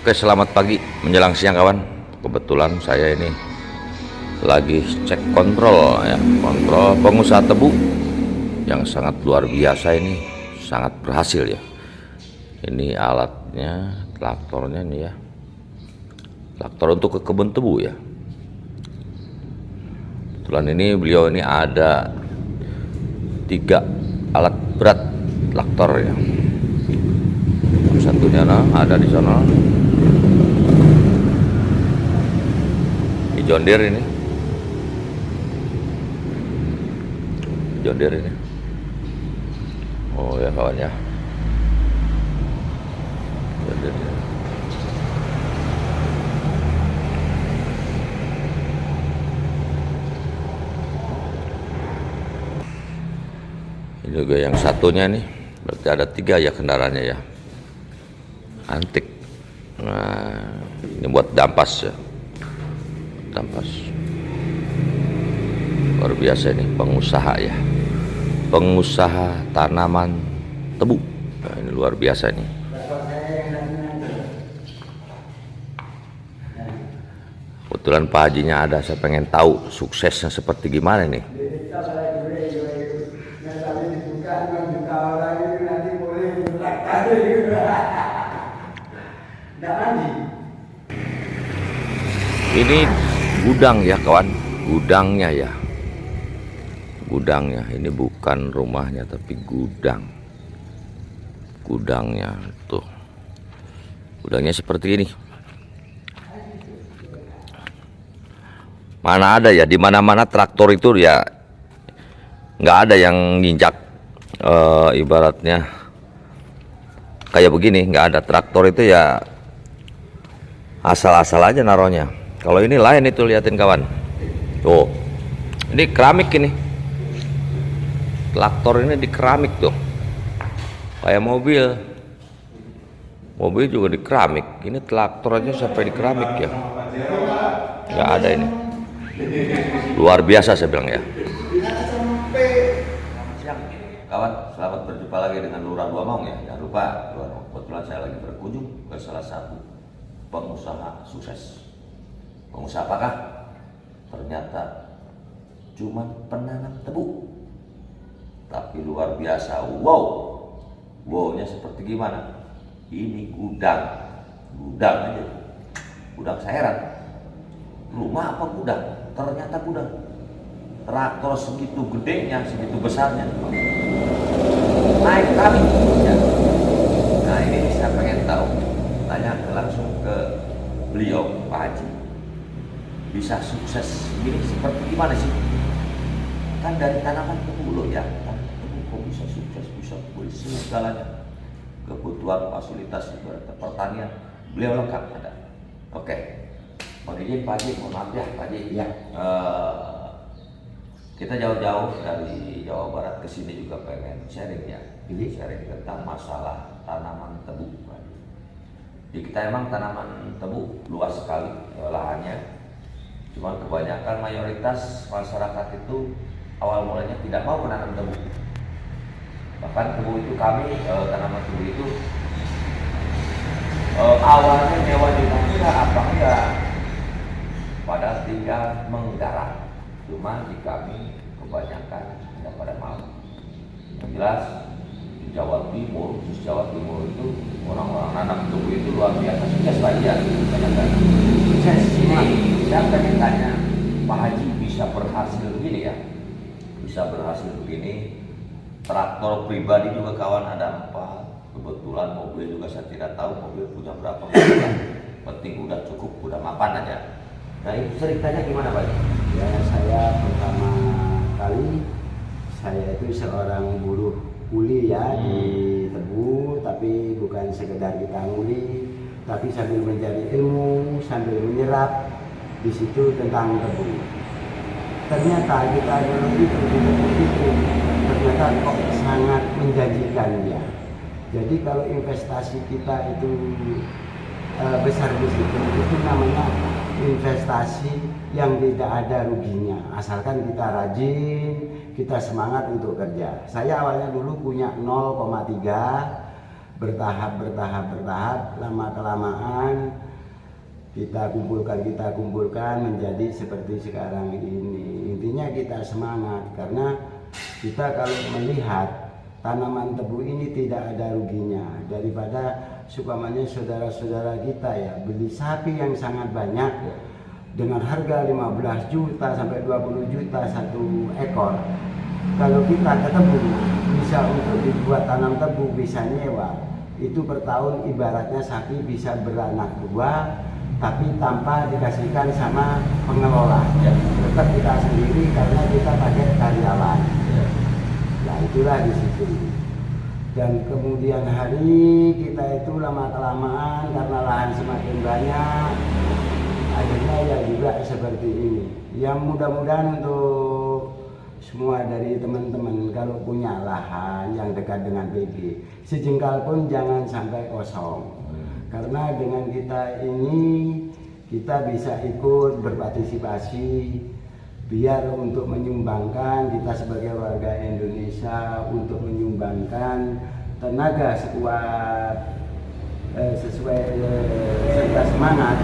Oke, selamat pagi menjelang siang kawan. Kebetulan saya ini lagi cek kontrol ya, kontrol pengusaha tebu yang sangat luar biasa ini, sangat berhasil ya. Ini alatnya, traktornya nih ya, traktor untuk ke kebun tebu ya. Kebetulan ini beliau ini ada 3 alat berat traktor ya. Satunya ada di sana. John Deere ini, John Deere ini. Oh ya kawan ya, John Deere. Ini juga yang satunya nih, berarti ada 3 ya kendaraannya ya, antik. Nah ini buat dampas ya, dampas. Luar biasa ini pengusaha ya, pengusaha tanaman tebu. Nah, ini luar biasa nih. Kebetulan Pak Hajinya ada, saya pengen tahu suksesnya seperti gimana nih. Ini gudang ya kawan, gudangnya ya, gudangnya. Ini bukan rumahnya tapi gudang, gudangnya tuh, gudangnya seperti ini. Mana ada ya, di mana-mana traktor itu ya nggak ada yang nginjak, ibaratnya kayak begini, nggak ada. Traktor itu ya asal-asal aja naruhnya. Kalau ini lain, itu liatin kawan. Tuh, ini keramik ini. Traktor ini di keramik tuh. Kayak mobil. Mobil juga di keramik. Ini traktor aja sampai di keramik ya. Nggak ada ini. Luar biasa saya bilang ya. Siang kawan, selamat berjumpa lagi dengan Lurah Dua Maung ya. Jangan lupa, kebetulan saya lagi berkunjung ke salah satu pengusaha sukses. Pengusaha apakah? Ternyata cuma penanam tebu, tapi luar biasa. Wownya seperti gimana? Ini gudang aja, gudang. Saya heran, rumah apa gudang? Ternyata gudang. Traktor segitu gedenya, segitu besarnya, naik kami ya. Nah ini saya pengen tahu, tanya langsung ke beliau Pak Haji, bisa sukses ini seperti gimana sih? Kan dari tanaman tebu loh ya, tebu kok bisa sukses, bisa berisi segalanya, kebutuhan fasilitas pertanian beliau lengkap ada. Oke, mohon izin Pak Haji, mohon maaf ya Pak Haji ya. Kita jauh-jauh dari Jawa Barat ke sini juga pengen sharing ya, sharing tentang masalah tanaman tebu. Di kita emang tanaman tebu luas sekali lahannya. Cuman kebanyakan mayoritas masyarakat itu awal mulanya tidak mau menanam tebu. Bahkan tebu itu tanaman tebu itu awalnya nyewa di mana apa enggak, padahal tinggal menggarap. Cuma di kami kebanyakan tidak pada mau. Yang jelas di Jawa Timur, khusus Jawa Timur itu orang-orang nanam tebu itu luar biasa sukses saja. Sukses ini. Saya pengen tanya, Pak Haji bisa berhasil begini ya? Bisa berhasil begini. Traktor pribadi juga kawan ada 4. Kebetulan mobil juga saya tidak tahu mobil punya berapa. penting udah cukup, udah mapan aja. Nah itu ceritanya gimana Pak? Ya, saya pertama kali saya itu seorang buruh kuli ya di tebu, tapi bukan sekedar kita nguli, tapi sambil mencari ilmu, sambil menyerap di situ tentang tebu. Ternyata kita dulu itu ternyata kok sangat menjanjikan ya. Jadi kalau investasi kita itu besar di situ, itu namanya investasi yang tidak ada ruginya, asalkan kita rajin, kita semangat untuk kerja. Saya awalnya dulu punya 0,3, bertahap, lama kelamaan kita kumpulkan menjadi seperti sekarang ini. Intinya kita semangat, karena kita kalau melihat tanaman tebu ini tidak ada ruginya, daripada supamanya saudara-saudara kita ya beli sapi yang sangat banyak dengan harga 15 juta sampai 20 juta satu ekor. Kalau kita ke tebu bisa untuk dibuat tanam tebu, bisa nyewa, itu per tahun ibaratnya sapi bisa beranak dua, tapi tanpa dikasihkan sama pengelola ya. Tetap kita sendiri karena kita pakai karyawan ya. Nah itulah di situ. Dan kemudian hari kita itu lama kelamaan karena lahan semakin banyak, akhirnya ya juga seperti ini. Yang mudah-mudahan untuk semua dari teman-teman, kalau punya lahan yang dekat dengan PG, sejengkal pun jangan sampai kosong. Karena dengan kita ini kita bisa ikut berpartisipasi, biar untuk menyumbangkan, kita sebagai warga Indonesia untuk menyumbangkan tenaga sekuat sesuai serta semangat,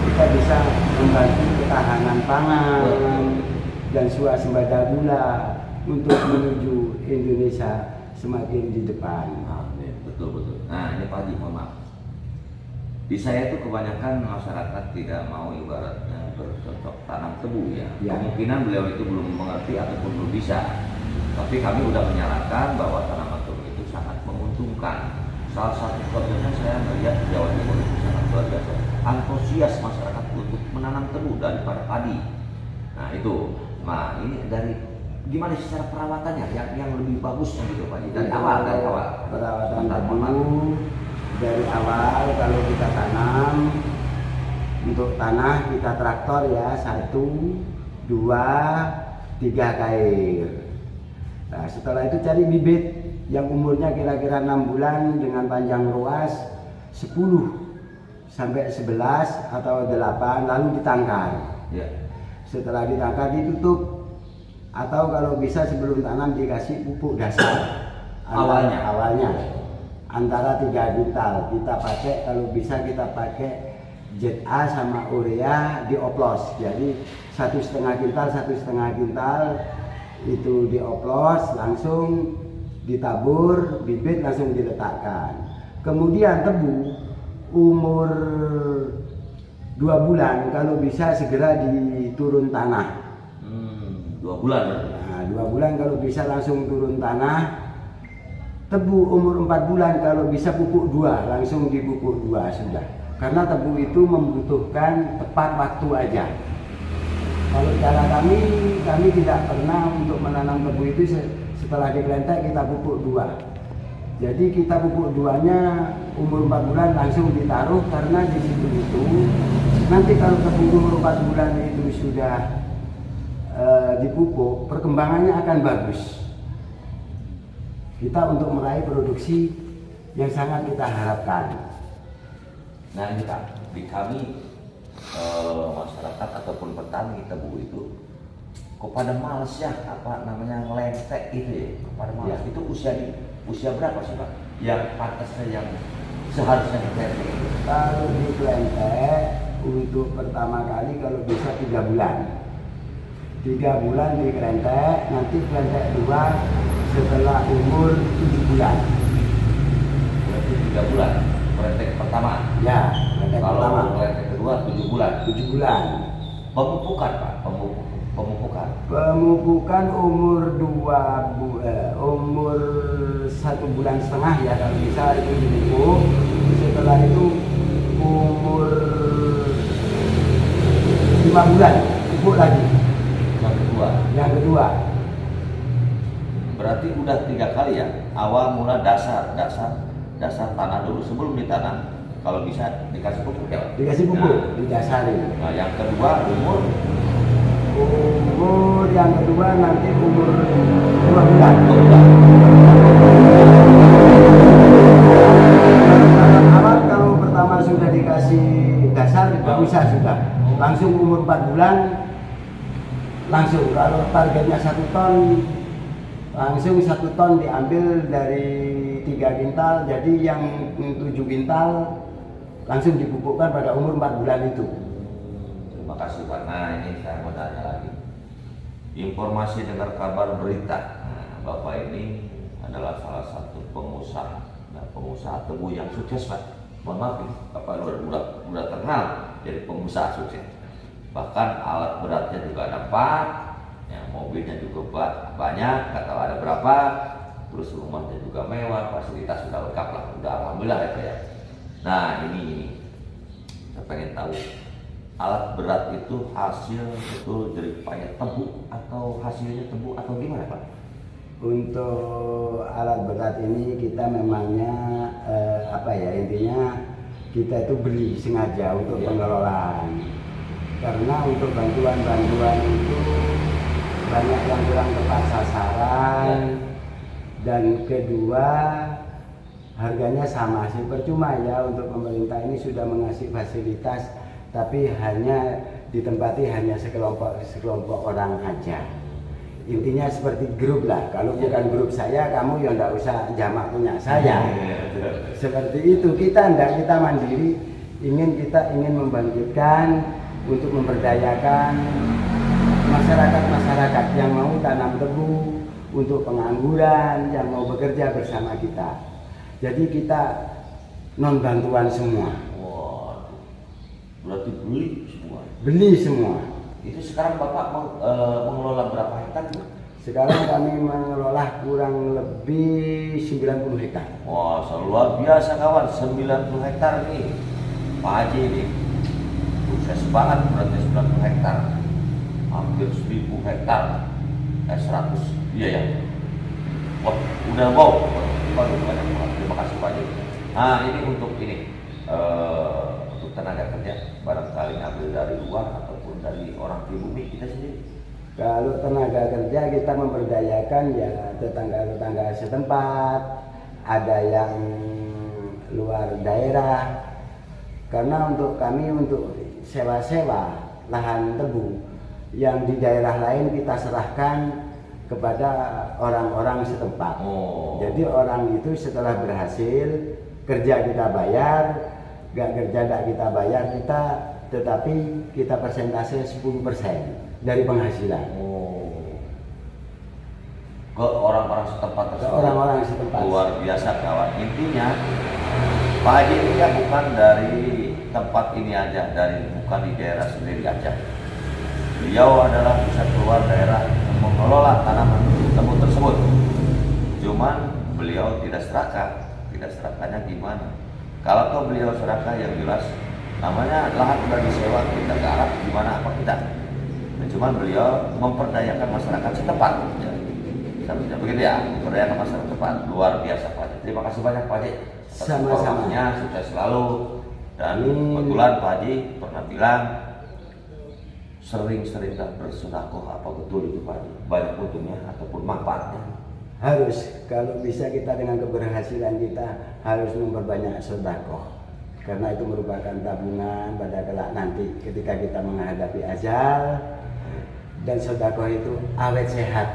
kita bisa membantu ketahanan pangan dan swasembada gula untuk menuju Indonesia semakin di depan. Betul. Nah ini Pak Haji, mohon maaf, di saya itu kebanyakan masyarakat tidak mau ibaratnya bercocok tanam tebu ya. Kemungkinan beliau itu belum mengerti ataupun belum bisa. Tapi kami sudah menyarankan bahwa tanaman tebu itu sangat menguntungkan. Salah satu contohnya saya melihat di Jawa Timur itu sangat luar biasa. Antusias masyarakat untuk menanam tebu daripada padi. Nah itu, nah ini dari gimana secara perawatannya yang lebih bagusnya gitu Pak Haji? Dari awal. Perawatan tebu dari awal kalau kita tanam. Untuk tanah kita traktor ya, 1, 2, 3 kair. Nah setelah itu cari bibit yang umurnya kira-kira 6 bulan dengan panjang ruas 10 sampai 11 atau 8, lalu ditangkar ya. Setelah ditangkar ditutup, atau kalau bisa sebelum tanam dikasih pupuk dasar awalnya antara 3 kintal kita pakai. Kalau bisa kita pakai ZA sama urea dioplos, jadi 1,5 kintal itu dioplos, langsung ditabur, bibit langsung diletakkan. Kemudian tebu umur 2 bulan kalau bisa segera diturun tanah. 2 bulan. Nah 2 bulan kalau bisa langsung turun tanah. Tebu umur 4 bulan kalau bisa pupuk 2, langsung dipupuk 2 sudah. Karena tebu itu membutuhkan tepat waktu aja. Kalau cara kami tidak pernah untuk menanam tebu itu setelah dikelentek kita pupuk 2. Jadi kita pupuk 2-nya umur 4 bulan langsung ditaruh, karena di situ itu nanti kalau tebu umur 4 bulan itu sudah dipupuk, perkembangannya akan bagus. Kita untuk meraih produksi yang sangat kita harapkan. Nah ini Pak, di kami masyarakat ataupun petani tebu itu kok pada males ya, apa namanya, ngelentek gitu ya, pada males ya. Itu usia berapa sih Pak yang pantasnya, yang seharusnya dikelentek? Kalau dikelentek untuk pertama kali kalau bisa 3 bulan. 3 bulan dikelentek, nanti kelentek 2 setelah umur 7 bulan. Berarti 3 bulan kelentek pertama? Ya, kelentek pertama. Kalau kelentek kedua 7 bulan? 7 bulan. Pemupukan Pak, pemupukan umur 1,5 bulan ya kalau bisa itu dipupuk. Setelah itu bulan pupuk lagi. Yang kedua. Yang kedua Berarti udah 3 kali ya. Awal mula dasar tanah dulu sebelum ditanam. Kalau bisa dikasih pupuk ya. dikasih pupuk, didasarin. Nah, yang kedua umur Yang kedua nanti umur 2 bulan. Kalau pertama sudah dikasih dasar, nggak usah sudah. Langsung umur 4 bulan, langsung. Kalau targetnya 1 ton, langsung 1 ton diambil dari 3 kintal, jadi yang 7 kintal langsung dipupukkan pada umur 4 bulan itu. Terima kasih Pak. Nah ini saya mau tanya lagi. Informasi dengar kabar berita, Bapak ini adalah salah satu pengusaha. Nah, pengusaha tebu yang sukses Pak. Mohon maaf ini, Bapak udah terkenal jadi pengusaha sukses. Bahkan alat beratnya juga ada 4, ya, mobilnya juga banyak, kata ada berapa, terus rumahnya juga mewah, fasilitas sudah lengkap lah, udah alhamdulillah ya Pak ya. Nah ini saya pengen tahu alat berat itu hasil betul dari payah tebu atau hasilnya tebu atau gimana Pak? Untuk alat berat ini kita memangnya intinya kita itu beli sengaja untuk pengelolaan, karena untuk bantuan itu banyak yang kurang tepat sasaran, dan kedua harganya sama sih, percuma ya. Untuk pemerintah ini sudah mengasih fasilitas tapi hanya ditempati hanya sekelompok orang aja. Intinya seperti grup lah, kalau bukan grup saya kamu ya ndak usah jamak punya saya. Seperti itu, kita mandiri, kita ingin membangkitkan untuk memberdayakan masyarakat yang mau tanam tebu, untuk pengangguran yang mau bekerja bersama kita. Jadi kita non bantuan semua. Wah, berarti beli semua. Beli semua. Itu sekarang Bapak mengelola berapa hektar? Sekarang kami mengelola kurang lebih 90 hektar. Wah, luar biasa kawan, 90 hektar nih. Pak Haji ini sukses banget, berarti 90 hektar. Hampir 1000 hektar. 100. Iya ya. Wah, udah wow. Waduh, banyak banget. Terima kasih Pak Haji. Nah, ini untuk tenaga kerja, barangkali ngambil dari luar ataupun dari orang pribumi kita sendiri. Kalau tenaga kerja kita memberdayakan ya tetangga-tetangga setempat, ada yang luar daerah. Karena untuk kami untuk sewa-sewa lahan tebu yang di daerah lain kita serahkan kepada orang-orang setempat. Jadi orang itu setelah berhasil kerja kita bayar, gak kerja gak kita bayar, tetapi kita persentase 10% dari penghasilan. Ke orang-orang setempat tersebut. Ke orang-orang setempat. Luar biasa kawan. Intinya Pak Haji ini ya bukan dari tempat ini aja, bukan di daerah sendiri aja. Beliau adalah bisa keluar daerah mengelola tanaman tebu tersebut. Cuman beliau tidak serakah. Tidak serakahnya gimana? Kalau toh beliau serakah yang jelas, namanya lahan sudah disewa, kita garap gimana apa kita. Dan cuman beliau memperdayakan masyarakat setempat. Ya, bisa begitu ya, memperdayakan masyarakat setempat. Luar biasa Pak Haji. Terima kasih banyak Pak Haji. Sama-sama. Sukses selalu. Dan kebetulan Pak Haji pernah bilang sering-seringlah bersedekah, apa betul itu Pak Haji? Banyak untungnya ataupun manfaatnya. Harus, kalau bisa kita dengan keberhasilan kita harus memperbanyak sedekah, karena itu merupakan tabungan pada kelak nanti ketika kita menghadapi ajal, dan sedekah itu awet sehat.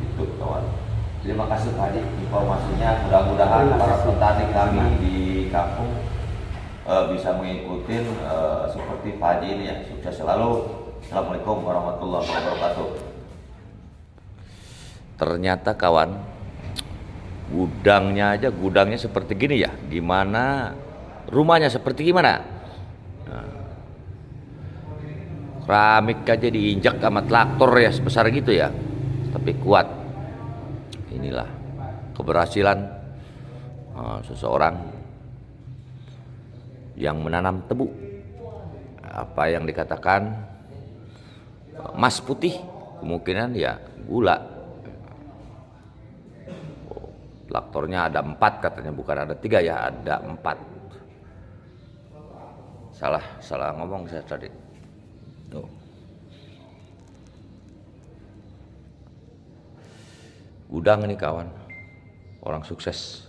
Itu kawan. Terima kasih Pak Haji informasinya. Mudah-mudahan para petani kami di kampung bisa mengikuti seperti Pak Haji ini ya. Sukses selalu. Assalamualaikum warahmatullahi wabarakatuh. Ternyata kawan, gudangnya seperti gini ya. Gimana rumahnya seperti gimana? Keramik aja diinjak sama traktor ya, sebesar gitu ya. Tapi kuat. Inilah keberhasilan seseorang yang menanam tebu. apa yang dikatakan emas putih, kemungkinan ya gula. Laktornya ada 4 katanya, bukan ada 3 ya, ada 4. Salah ngomong saya tadi. Tuh. Gudang ini kawan, orang sukses.